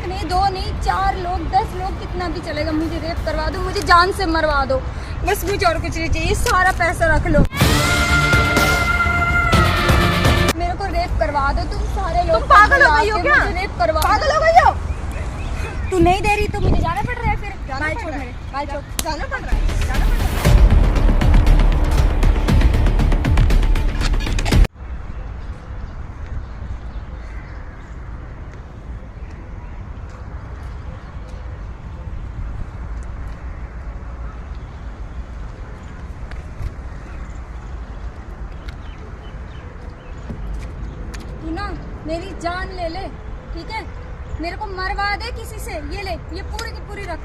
एक नहीं, दो नहीं, 4 लोग, 10 लोग, कितना भी चलेगा। मुझे रेप करवा दो, मुझे जान से मरवा दो, बस मुझे और कुछ नहीं चाहिए। सारा पैसा रख लो, मेरे को रेप करवा दो। तुम सारे लोग तुम पागल हो गई हो क्या? मुझे रेप करवा, पागल हो गई हो? तू नहीं दे रही तो मुझे जाना पड़ रहा है। फिर जाना पड़ रहा है। तू ना मेरी जान ले ले, ठीक है? मेरे को मरवा दे किसी से। ये ले, ये पूरी की पूरी रख।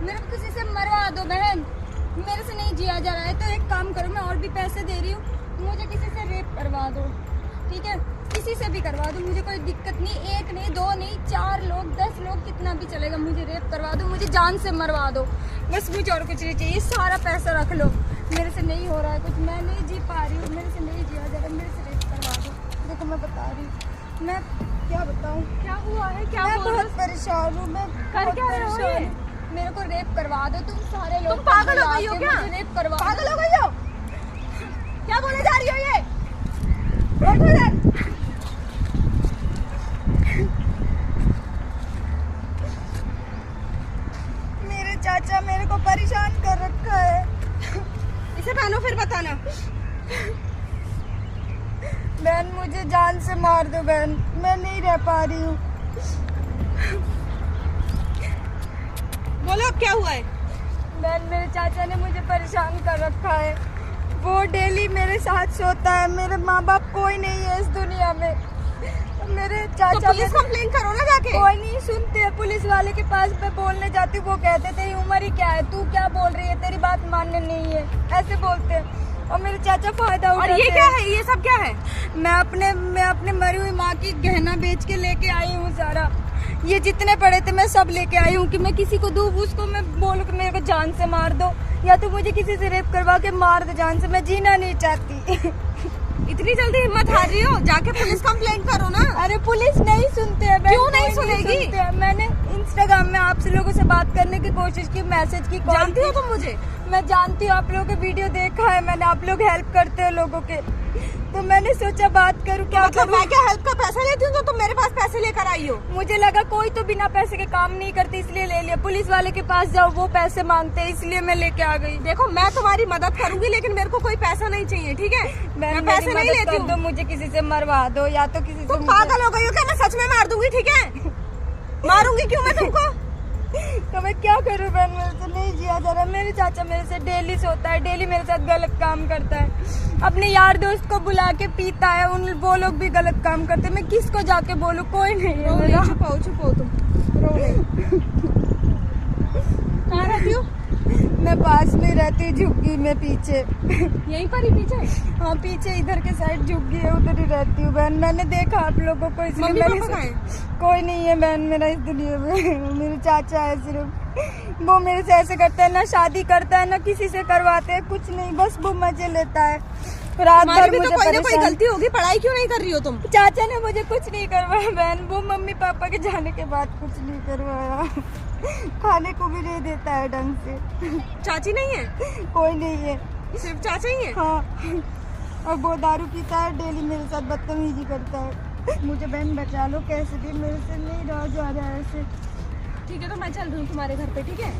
मेरे को किसी से मरवा दो बहन, मेरे से नहीं जिया जा रहा है। तो एक काम करो, मैं और भी पैसे दे रही हूँ, मुझे किसी से रेप करवा दो, ठीक है? किसी से भी करवा दो, मुझे कोई दिक्कत नहीं। एक नहीं, दो नहीं, 4 लोग, 10 लोग, कितना भी चलेगा। मुझे रेप करवा दो, मुझे जान से मरवा दो, बस मुझे और कुछ नहीं चाहिए। सारा पैसा रख लो, मेरे से नहीं हो रहा है कुछ, मैं नहीं जी पा रही हूँ, मेरे से नहीं जिया जा रहा है। मेरे से रेप करवा दो। देखो मैं बता रही हूँ, मैं क्या बताऊँ क्या हुआ है, क्या मैं बहुत परेशान हूँ। मैं कर क्या रहे हो ये? मेरे को रेप करवा दो। तुम सारे लोग, तुम पागल हो गई हो क्या? मुझे रेप करवा, पागल हो गई हो? क्या बोले जा रही हो ये? बैठो इधर। मेरे चाचा मेरे को परेशान कर रखा है। इसे पहनो फिर बताना। बहन मुझे जान से मार दो बहन, मैं नहीं रह पा रही हूँ। बोलो अब क्या हुआ है? बहन मेरे चाचा ने मुझे परेशान कर रखा है। वो डेली मेरे साथ सोता है। मेरे माँ बाप कोई नहीं है इस दुनिया में। मेरे तो चाचा पुलिस कंप्लेन करो ना जाके। कोई नहीं सुनते हैं। पुलिस वाले के पास मैं बोलने जाती हूँ, वो कहते तेरी उम्र ही क्या है, तू क्या बोल रही है, तेरी बात मानने नहीं है, ऐसे बोलते हैं। और मेरे चाचा फायदा उठाते और ये क्या है, ये सब क्या है? मैं अपने मरी हुई माँ की गहना बेच के लेके आई हूँ सारा। ये जितने पड़े थे मैं सब लेके आई हूँ कि मैं किसी को दूँ, उसको मैं बोलूँ कि मेरे को जान से मार दो, या तो मुझे किसी से रेप करवा के मार दो जान से। मैं जीना नहीं चाहती। इतनी जल्दी हिम्मत हार रही हो? जाके पुलिस कंप्लेंट करो ना। अरे पुलिस नहीं सुनते हैं। क्यों नहीं सुनेगी? सुनते हैं। मैंने इंस्टाग्राम में आपसे लोगों से बात करने की कोशिश की, मैसेज की, कॉल जानती की। हो तुम मुझे? मैं जानती हूँ, आप लोगों के वीडियो देखा है मैंने, आप लोग हेल्प करते हो लोगों के, तो मैंने सोचा बात करूँ। क्या मतलब करूँ? मैं क्या हेल्प का पैसा लेती हूँ तो तुम मेरे पास पैसे लेकर आई हो? मुझे लगा कोई तो बिना पैसे के काम नहीं करती, इसलिए ले लिया। पुलिस वाले के पास जाओ, वो पैसे मांगते हैं, इसलिए मैं लेके आ गई। देखो मैं तुम्हारी मदद करूंगी, लेकिन मेरे को कोई पैसा नहीं चाहिए, ठीक है? मैं पैसे नहीं लेती हूँ। मुझे किसी से मरवा दो, या तो किसी से तुम पागल हो गई हो क्या? मैं सच में मार दूंगी, ठीक है? मारूंगी क्यों मैं तुमको? तो मैं क्या करूँ बहन, मेरे से नहीं जिया जा रहा। मेरे चाचा मेरे से डेली सोता है, डेली मेरे साथ गलत काम करता है, अपने यार दोस्त को बुला के पीता है, वो लोग भी गलत काम करते हैं। मैं किसको जाके बोलूँ? कोई नहीं है मेरा। छुपाओ तुम, रो नहीं। कहाँ रहती हो? मैं पास में रहती हूँ, झुग्गी में पीछे। यहीं पर ही पीछे? हाँ पीछे इधर के साइड झुग्गी है, उधर ही रहती हूँ बहन। मैंने देखा आप लोगों को, इसलिए मम्मी मैंने पापा कहाँ हैं? कोई नहीं है बहन मेरा इस दुनिया में। मेरे चाचा है सिर्फ, वो मेरे से ऐसे करता है, ना शादी करता है ना किसी से करवाते हैं, कुछ नहीं, बस वो मजे लेता है। रात भर भी मुझे तो कोई ना कोई परेशान। गलती होगी, पढ़ाई क्यों नहीं कर रही हो तुम? चाचा ने मुझे कुछ नहीं करवाया बहन, वो मम्मी पापा के जाने के बाद कुछ नहीं करवाया। खाने को भी नहीं देता है ढंग से। चाची नहीं है? कोई नहीं है, सिर्फ चाचा ही है? हाँ। और वो दारू पीता है, डेली मेरे साथ बदतमीजी करता है। मुझे बहन बचा लो कैसे भी, मेरे से नहीं रहा जा रहा है ऐसे। ठीक है तो मैं चल रही हूँ तुम्हारे घर पे, ठीक है?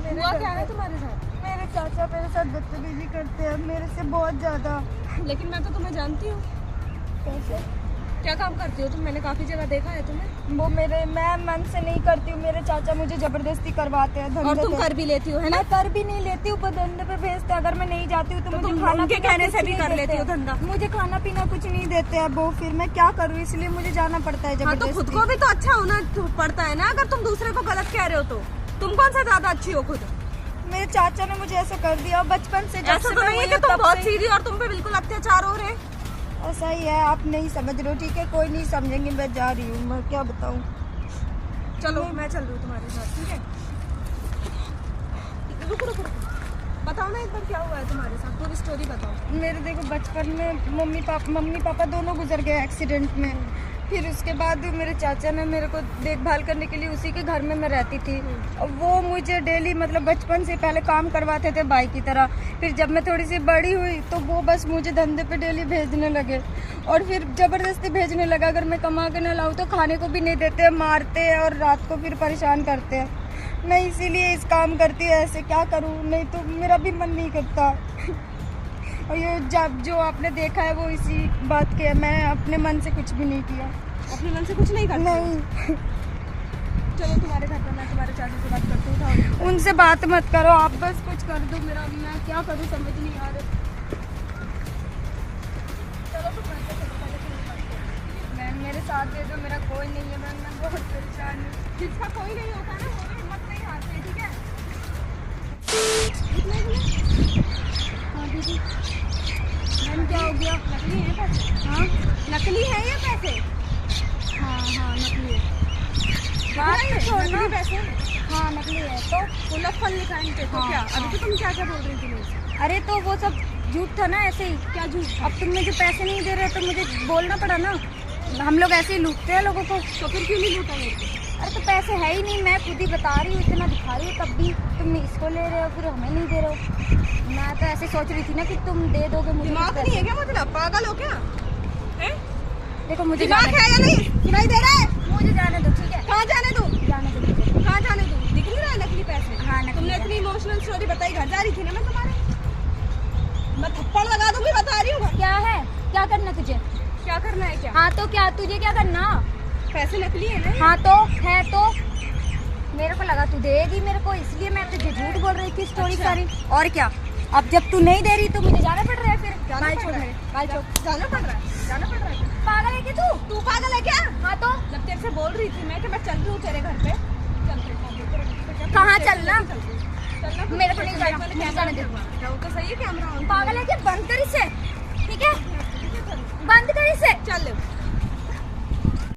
हुआ क्या है तुम्हारे साथ? मेरे चाचा मेरे साथ बदतमीजी करते हैं, मेरे से बहुत ज्यादा। लेकिन मैं तो तुम्हें जानती हूँ। कैसे? क्या काम करती हो तुम? मैंने काफी जगह देखा है तुम्हें। मैं मन से नहीं करती हूँ, मेरे चाचा मुझे जबरदस्ती करवाते हैं धंधे और तुम पे। कर भी लेती हो, है ना? मैं कर भी नहीं लेती हूँ, पर धंधे पे भेजते हैं। अगर मैं नहीं जाती हूँ तो मुझे तुम खाना उनके पीना कहने कुछ से भी नहीं कर लेती देते हो हैं। धंधा। मुझे खाना पीना कुछ नहीं देते हैं वो, फिर मैं क्या करूँ, इसलिए मुझे जाना पड़ता है हाँ तो जबरदस्ती। खुद को भी तो अच्छा होना पड़ता है ना, अगर तुम दूसरे को गलत कह रहे हो तो। तुम कौन सा ज्यादा अच्छी हो खुद? मेरे चाचा ने मुझे ऐसा कर दिया बचपन से। जब ऐसा से तो मैं नहीं है हुई कि हूँ तुम तब बहुत से। सीधी और तुम पे बिल्कुल अत्याचार हो रहे हैं। ऐसा ही है, आप नहीं समझ रहे हो, ठीक है? कोई नहीं समझेंगे, मैं जा रही हूँ, मैं क्या बताऊँ। चलो मैं चल रही हूँ तुम्हारे साथ, ठीक है? रुको रुको रुको। बताओ ना एक बार क्या हुआ है तुम्हारे साथ, पूरी स्टोरी बताओ। मेरे देखो बचपन में मम्मी पापा दोनों गुजर गए एक्सीडेंट में। फिर उसके बाद मेरे चाचा ने मेरे को देखभाल करने के लिए उसी के घर में मैं रहती थी। और वो मुझे डेली मतलब बचपन से पहले काम करवाते थे भाई की तरह। फिर जब मैं थोड़ी सी बड़ी हुई तो वो बस मुझे धंधे पे डेली भेजने लगे और फिर ज़बरदस्ती भेजने लगा। अगर मैं कमा के ना लाऊं तो खाने को भी नहीं देते, मारते हैं और रात को फिर परेशान करते हैं। मैं इसीलिए इस काम करती है। ऐसे क्या करूं, नहीं तो मेरा भी मन नहीं करता। और ये जब जो आपने देखा है वो इसी बात के है। मैं अपने मन से कुछ भी नहीं किया। अपने मन से कुछ नहीं करते? नहीं। चलो तुम्हारे घर पर मैं तुम्हारे चाचा से बात करती हूँ। उठाओ। उनसे बात मत करो आप, बस कुछ कर दो मेरा। मैं क्या करूं समझ नहीं आ रहा। चलो तुम घर पे चलो, पहले तुम बात करो। मैं मेरे साथ दे दो, मेरा कोई नहीं है। मैं बहुत परेशान हूँ। जिसका कोई नहीं होता ना वो भी हिम्मत नहीं हारते, ठीक है? हाँ दीदी। मैम क्या हो गया? नकली है पैसे? हाँ नकली है ये पैसे? हाँ हाँ नकली है। बात तो छोड़ना। नकली पैसे? हाँ नकली है तो। गुलाब फल लिखा है इनपे, तो हाँ, क्या हाँ। अभी तो तुम क्या क्या बोल रही थी मुझसे? अरे तो वो सब झूठ था ना, ऐसे ही। क्या झूठ? अब तुम मुझे पैसे नहीं दे रहे तो मुझे बोलना पड़ा ना। हम लोग ऐसे ही लूटते हैं लोगों को। तो फिर क्यों नहीं लूटा मेरे को? अरे तो पैसे है ही नहीं, मैं खुद ही बता रही हूँ, इतना दिखा रही हूँ, तब भी तुम इसको ले रहे हो फिर हमें नहीं दे रहे हो। मैं तो ऐसे सोच रही थी ना कि तुम दे दोगे मुझे कुछ दिमाग नहीं पैसे। है क्या? मतलब पागल हो क्या? हैं? देखो मुझे दिमाग जाने है या नहीं? सुनाई दे रहा है? मुझे जाने दो, ठीक है? कहाँ जाने दो? जाने दो मुझे। कहाँ जाने दो? दिख नहीं रहा है नकली पैसे? हाँ, नकली तुमने पैसे। इतनी इमोशनल स्टोरी बताई, घर जा रही थी ना मैं तुम्हारे। मैं थप्पड़ लगा दूंगी, बता रही हूँ। क्या है, क्या करना तुझे? क्या करना है क्या? हाँ तो क्या, तुझे क्या करना? पैसे नकली है ना? हाँ तो है तो। मेरे को लगा तू देगी मेरे को, इसलिए मैं तुझे झूठ बोल रही थी स्टोरी अच्छा। सारी। और क्या, अब जब तू नहीं दे रही तो मुझे जाना पड़ रहा है। फिर जाना बाल पड़ छोड़ रहा है? मेरे, बाल छोड़। जाना पड़ रहा है? जाना पड़ रहा है? पागल है क्या तू? तू पागल है क्या? हाँ तो जब तेरे से बोल रही थी मैं कि मैं चल रही हूँ तेरे घर पे, चल रही हूँ। कहाँ चलना? चलना मेरे को नहीं जाना, मुझे जाने दे। जाओ तो सही है कैमरा ऑन। पागल है क्या? बंद कर इसे।